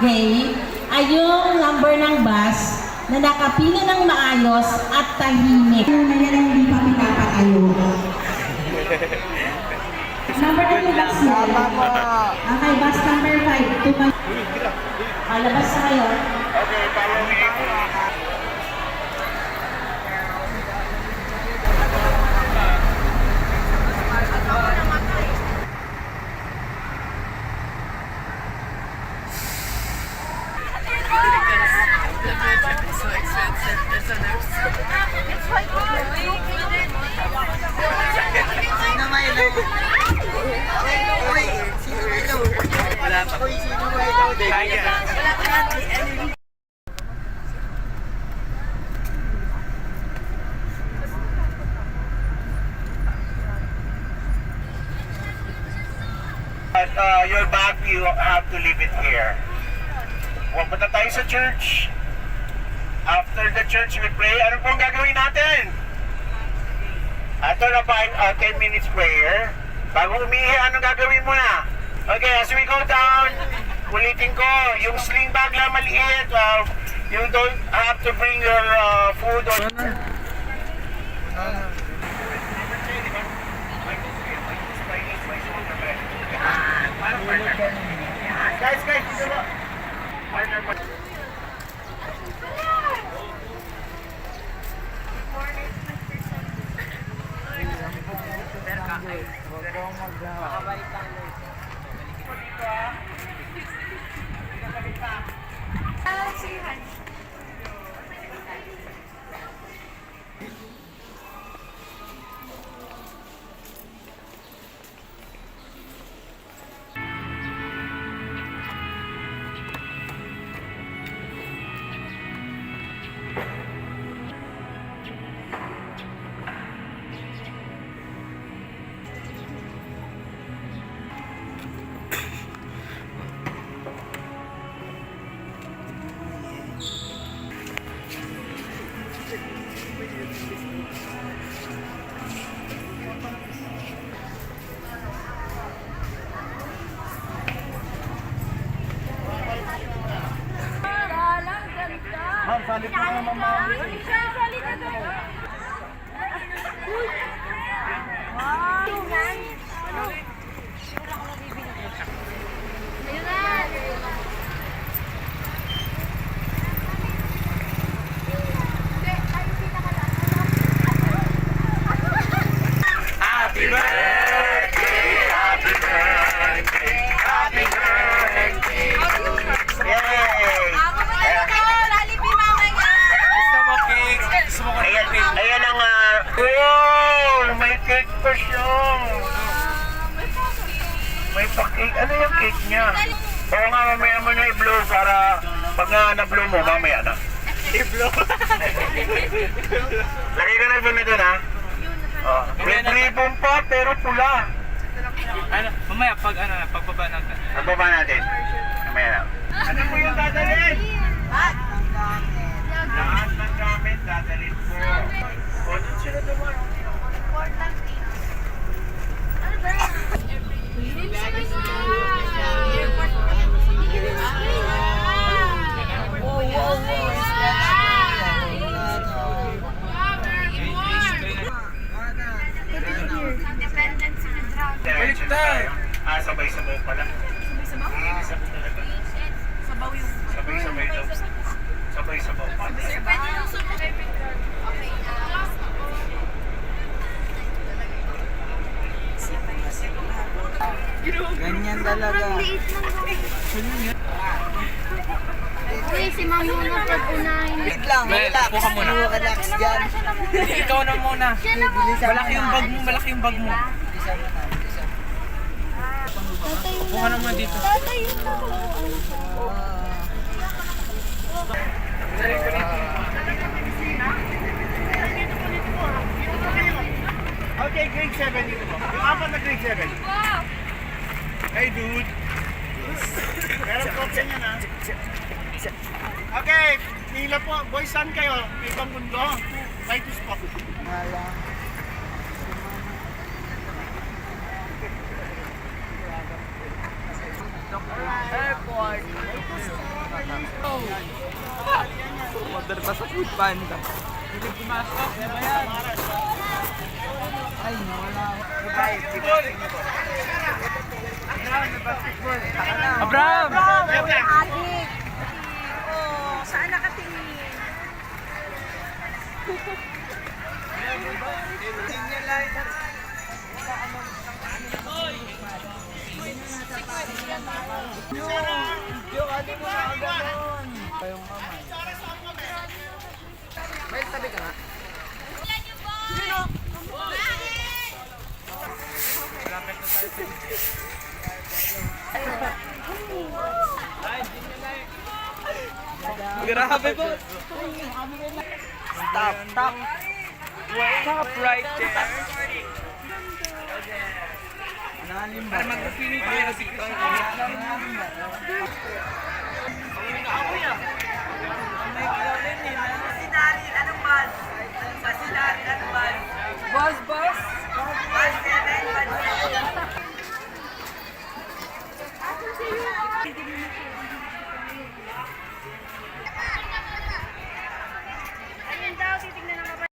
gay ay yung number ng bus na nakapila ng maayos at tahimik. Na yan ang hindi pa pinapatayo. Number ng bus mo. Okay, bus number 5. Palabas na kayo. Okay, follow me. So expensive. There's a nurse. It's like sino may ilaw? Uy, sino may ilaw? Wala pa. Uy, sino may ilaw? Wala pa natin. But your bag, you have to leave it here. Pupunta tayo sa church. After the church, we pray. Ano pong gagawin natin? Ito na 10 minutes prayer. Bago umihi, anong gagawin mo na? Okay, as we go down, ulitin ko, yung sling bag lang maliit. You don't have to bring your food or... Guys, dito ba? Ma'am, salit po kayo, ma'am. Happy birthday, happy birthday, happy birthday. Yay! Gusto mo cake? Gusto mo Ayan, cake? ayan ang oh, may cake pa siya. May pa-cake. Ano yung cake niya? Oo nga, mamaya mo na i-blow para pag na-blow mo, mamaya na. I-blow? Lagay ka na ba na doon, ha? Oh, red ribbon pa, pero pula. Ano, mamaya pagbaba natin. Ang baba natin. Mamaya na. Ano po yung dadalhin? Lahat ng gamit dadalhin po. O, doon sila dumaan. Baliktad! Sabay-sabaw pala. Sabay-sabaw talaga. Sabay-sabay daw. Sabay-sabaw pala. Pwede yung sumunod. Okay na. Ganyan talaga. Uy, si Mamo na pag-unahin. Wait lang, relax. Upo ka muna. Relax dyan. Ikaw na muna. Malaki yung bag mo, malaki yung bag mo. Upo ka naman dito. Tatayin ako. Okay, grade 7 dito po. Yung apat na grade 7. Hey, dude. Meron po kanya na. Okay, pila po. Boys, saan kayo? Ibang mundo. Vitus po. Airport. Order pa sa food panda. Hindi pumasok. Ay, nawala ako. Basketball! Abraham! Adik. Oh, saan nakatingin? May tabi ka nga. Grabe po. Stop. Stop right there. Para mag-feeling tayo na dito. Sinari, anong bus? Sinari, anong bus? Bus. Bus 7, bus 7. Ayun daw, titignan ng kapatid.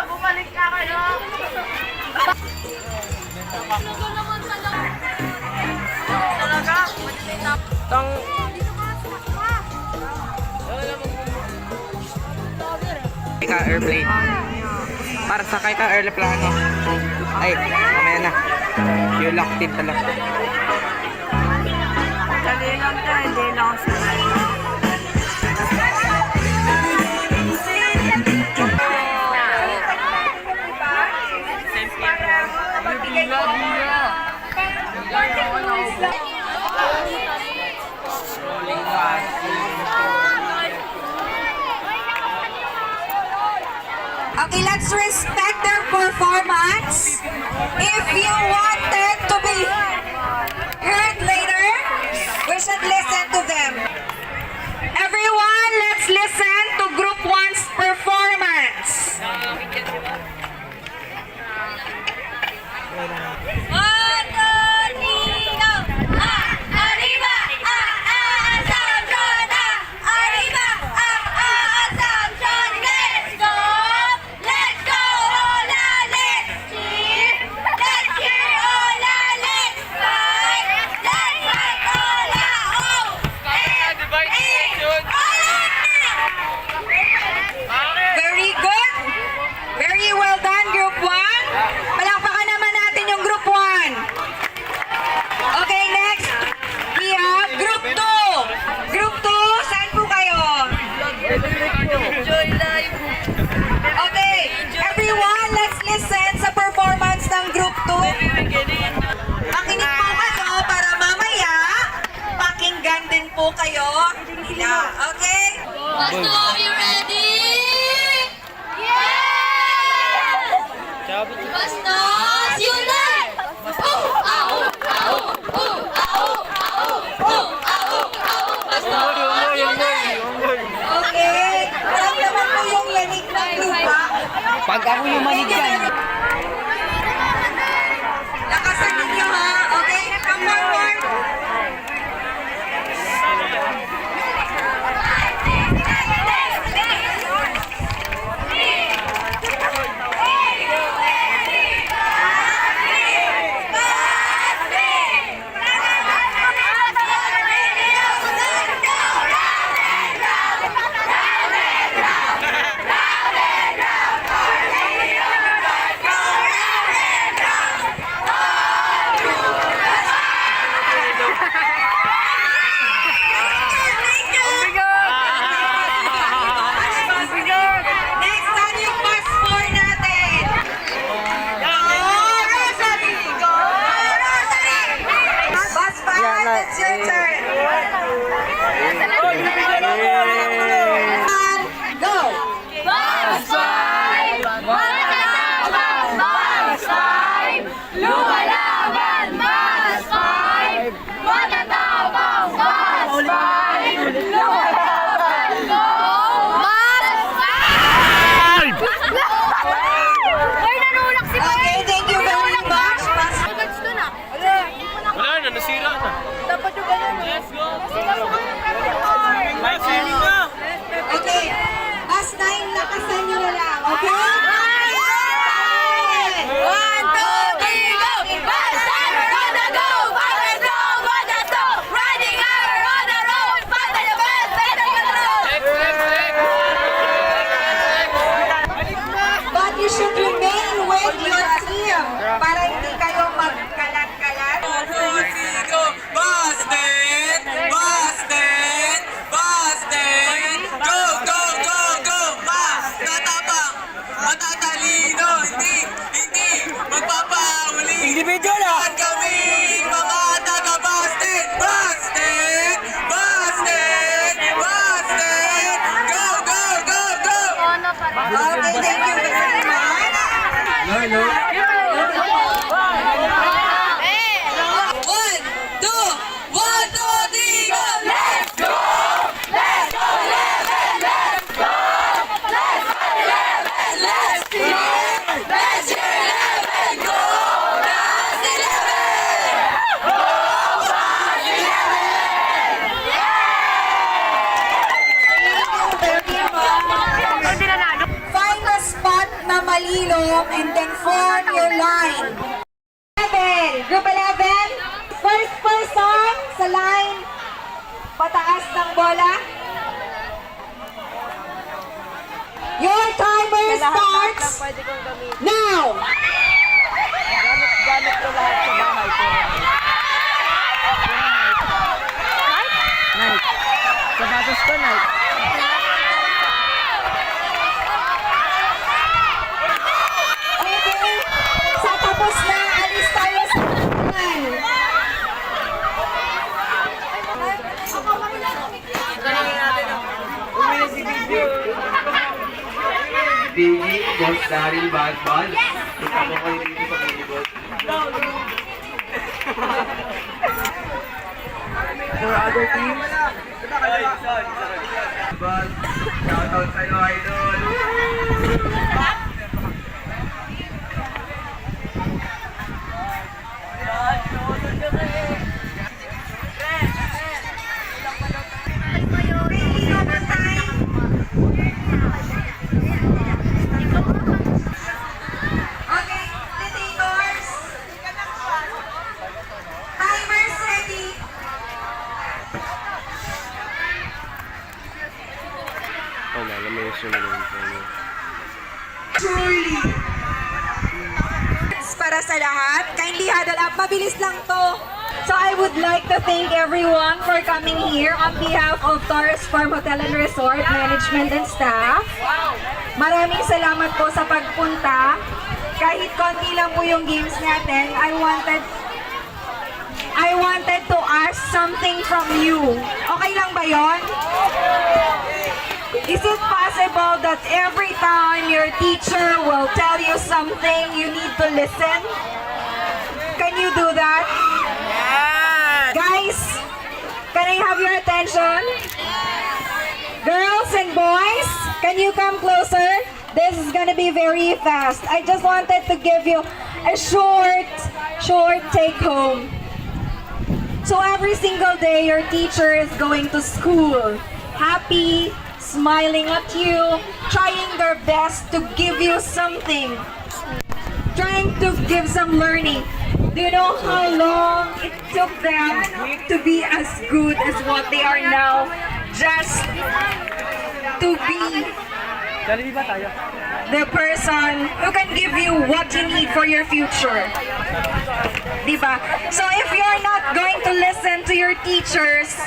Bumalik na kayo! Talaga? Tang ka airplane. Para sakay ka airplane. Ay, mamaya na. Yung locked in talaga. Dali lang ka, hindi lang sanay. Okay, let's respect their performance. If you wanted to be heard later, we should listen to them. Everyone, let's listen to Group 1's performance. Very good. Very well done, Group 1. Palakpakan naman natin yung Group 1. Okay, next. We have Group 2. Group 2, saan po kayo? Okay, everyone, let's listen sa performance ng Group 2. Makinig po kayo para mamaya pakinggan din po kayo nila. Okay? Basta, are you ready? Yeah! Basta, unite! Basta, unite! Okay. Alam naman po yung yanig ng lupa. Pag ako yung manig dyan. Lakasan ninyo ha. Okay? Come forward. Find your team para hindi kayo magkalat-kalat. Boston! Boston! Boston! Go, go, go, go! Matatapang! Matatalino! Hindi magpapahuli! Individual kami mga taga-Boston! Boston! Boston! Boston! Go, go, go, go! Okay, thank you very much. One, two, three, go! Let's go! Let's go, 11! Let's go! Let's go, 11! Let's go! Let's go, 11! Go! Let's 11! Go! Find a spot na malilom and then form your line. 11. Group 11. First person sa line. Pataas ng bola. Your timer starts now. Gamit ko lahat sa bahay ko. Night. Sapatos ko, night. Okay. Sa tapos na, alis tayo sa line. Biggie, Boss Daryl, Bad. Kasama ko yung dito sa volleyball. For other teams, Bad, shoutout sa'yo, idol. Okay, debaters. Timers ready. Para sa lahat, kindly huddle up. Mabilis lang to. So I would like to thank everyone for coming here on behalf of Taurus Farm Hotel and Resort Management and Staff. Maraming salamat po sa pagpunta. Kahit konti lang po yung games natin, I wanted to ask something from you. Okay lang ba yon? Is it possible that every time your teacher will tell you something, you need to listen? Can you do that? Guys, can I have your attention? Girls and boys, can you come closer? This is gonna be very fast. I just wanted to give you a short take home. So every single day, your teacher is going to school, happy, smiling at you, trying their best to give you something, trying to give some learning. Do you know how long it took them to be as good as what they are now? Just to be the person who can give you what you need for your future. Diba? So if you're not going to listen to your teachers,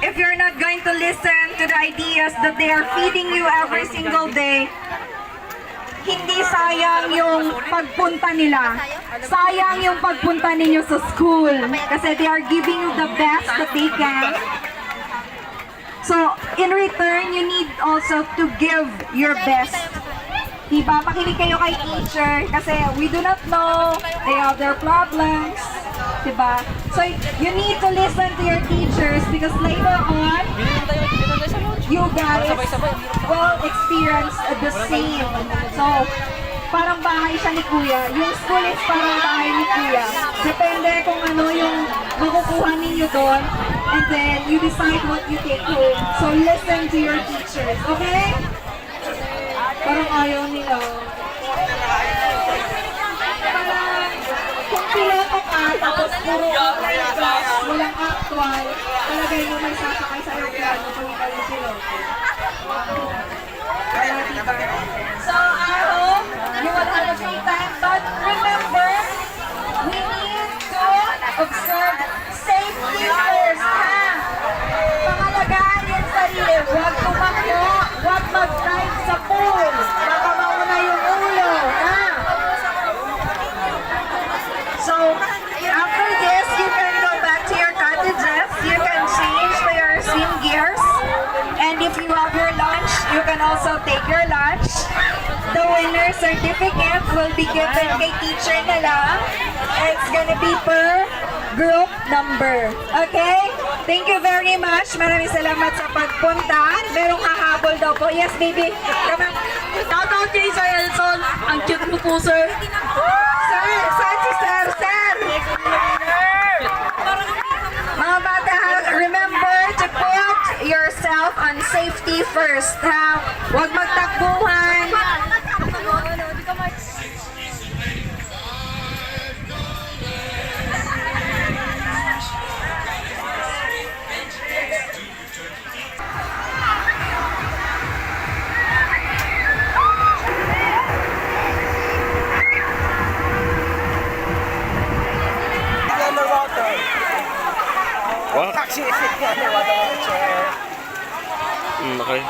if you're not going to listen to the ideas that they are feeding you every single day, hindi sayang yung pagpunta nila. Sayang yung pagpunta ninyo sa school kasi they are giving you the best that they can. So, in return, you need also to give your best. Diba? Makinig kayo kay teacher kasi we do not know, they have their problems. Diba? So, you need to listen to your teachers because later on, you guys will experience the same. So, parang bahay siya ni Kuya. Yung school is parang bahay ni Kuya. Depende kung ano yung makukuha ninyo doon. And then, you decide what you take home. So, listen to your teachers. Okay? Parang ayaw nila. Parang, kung piloto ka, tapos puro online class, walang actual, talagay mo may sasakay sa aeroplano kung ikaw yung piloto. Kaya, diba? So, I hope you will have a minor certificate will be given kay teacher na lang. It's gonna be per group number. Okay? Thank you very much. Maraming salamat sa pagpunta. Merong hahabol daw po. Yes, baby. Come on. Shoutout kay Sir Elson. Ang cute mo po, sir. Sir, saan si Sir? Sir! Mga bata, remember to put yourself on safety first, ha? Huwag magtakbuhan. What? Okay.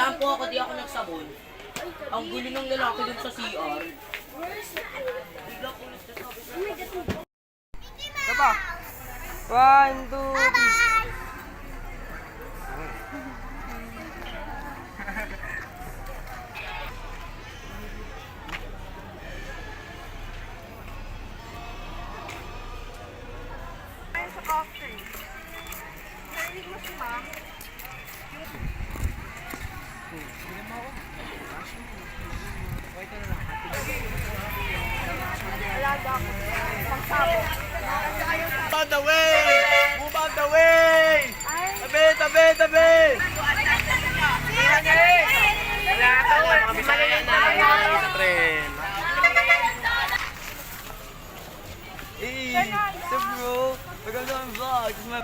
Shampoo ako, di ako nagsabon. Ang gulo ng lalaki dun sa CR. Bigla ko nagsasabi sa... Ito pa. 1, 2, 3. Sa coffee. Narinig mo si Ma? Move on the way! Move on the way! Tabi, tabi, tabi! Hey, what's up, bro? Magandang vlog. This is my...